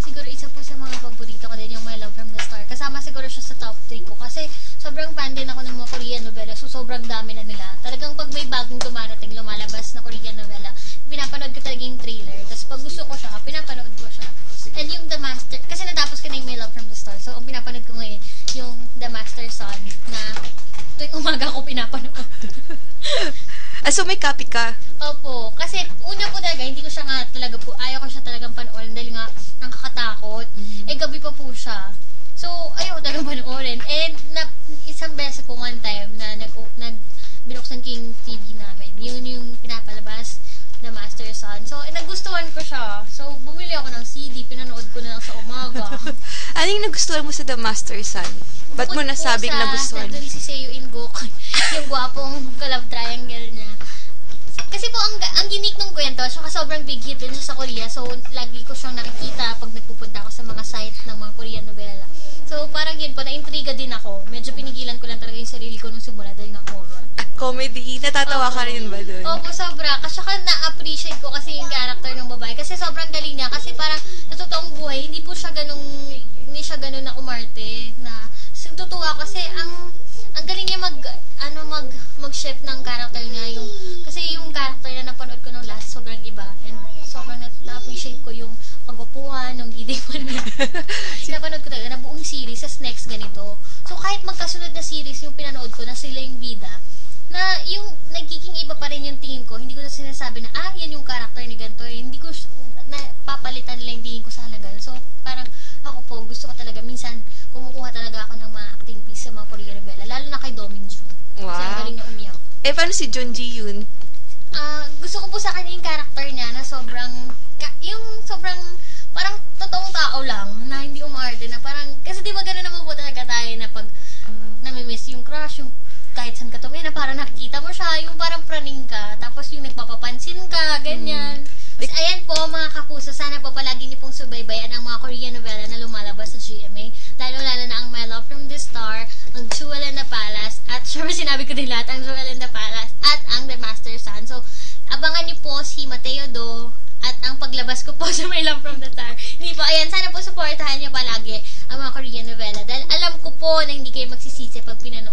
siguro isa po sa mga paborito ko din yung My Love from the Star. Kasama siguro siya sa top 3 ko kasi sobrang fan din ako ng mga Korean novela. So, sobrang dami na nila. Talagang pag may bagong dumarating, lumalabas na Korean novela, pinapanood ko talaga yung trailer. Tapos pag gusto ko siya, pinapanood ko siya. And yung The Master, kasi natapos ko na yung My Love from the Star. So, ang pinapanood ko ngayon, yung The Master Son na tuwing umaga ko pinapanood. So may copy ka? Opo. Kasi una po talaga, hindi ko siya nga talaga po, ayaw ko siya talagang panoorin dahil nga nakakatakot. Eh, gabi pa po siya. So, ayaw ko talagang panoorin. And isang beses po one time na binuksan ko yung TV namin. Yun yung pinapalabas, The Master Son. So, nagustuhan ko siya. So, bumili ako ng CD, pinanood ko na lang sa umaga. Ano yung nagustuhan mo sa The Master Son? Ba't mo nasabing nagustuhan? Doon si Seo In-guk, yung gwapong ka-love triangle niya. Kasi po, ang unique nung kwento, saka sobrang big hit din siya sa Korea. So, lagi ko siyang nakikita pag nagpupunta ako sa mga site ng mga Korean novela. So, parang yun po, na-intriga din ako. Medyo pinigilan ko lang talaga yung sarili ko nung simula dahil nga horror. Comedy? Natatawa ka rin ba doon? Opo, sobra. Kasi saka na-appreciate ko kasi yung character ng babae. Kasi sobrang galing niya. Kasi parang sa totoong buhay, hindi siya ganun na umarte. Na, tutuwa kasi ang galing niya mag-shift ng character niya. Kasi yung character na napanood ko nung last, sobrang iba. And sobrang na-appreciate ko yung pagwapuhan, yung giding mo niya. Napanood ko talaga na buong series, sa next ganito. So kahit magkasunod na series yung pinanood ko, na sila yung bida, na yung nagiging iba pa rin yung tingin ko. Hindi ko na sinasabi na, yan yung character ni ganito. Hindi ko napapalitan nila yung tingin ko sa halagan. So parang ako po, gusto ko talaga, minsan kumukuha talaga ako ng mga acting piece sa mga Korean novela, lalo na kay Domin Joo. Wow. Kasi ang galing na umiyak. Paano si Jun Ji Yoon? Gusto ko po sa kanya yung character niya na sobrang parang totoong tao lang, na hindi umarte, na parang, kasi di ba gano'n naman po talaga tayo na pag namimiss yung crush, yung kahit saan ka tumingin, na parang nakikita mo siya, yung parang praning ka, tapos yung nagpapapansin ka, ganyan. Tapos ayan po mga kapuso, sana po palagi niyo pong subaybayan ang mga Korean novela na lumalabas sa GMA, lalo-lalo na ang My Love from the Star, ang Jewel in the Palace, at syempre sinabi ko din lahat, ang Jewel in the Palace, at ang The Master Son. So, abangan niyo po si Mateo Do, at ang paglabas ko po sa My Love from the Star. Hindi po, ayan, sana po supportahan niyo palagi ang mga Korean novela, dahil alam ko po na hindi kayo magsisisi pag pinanood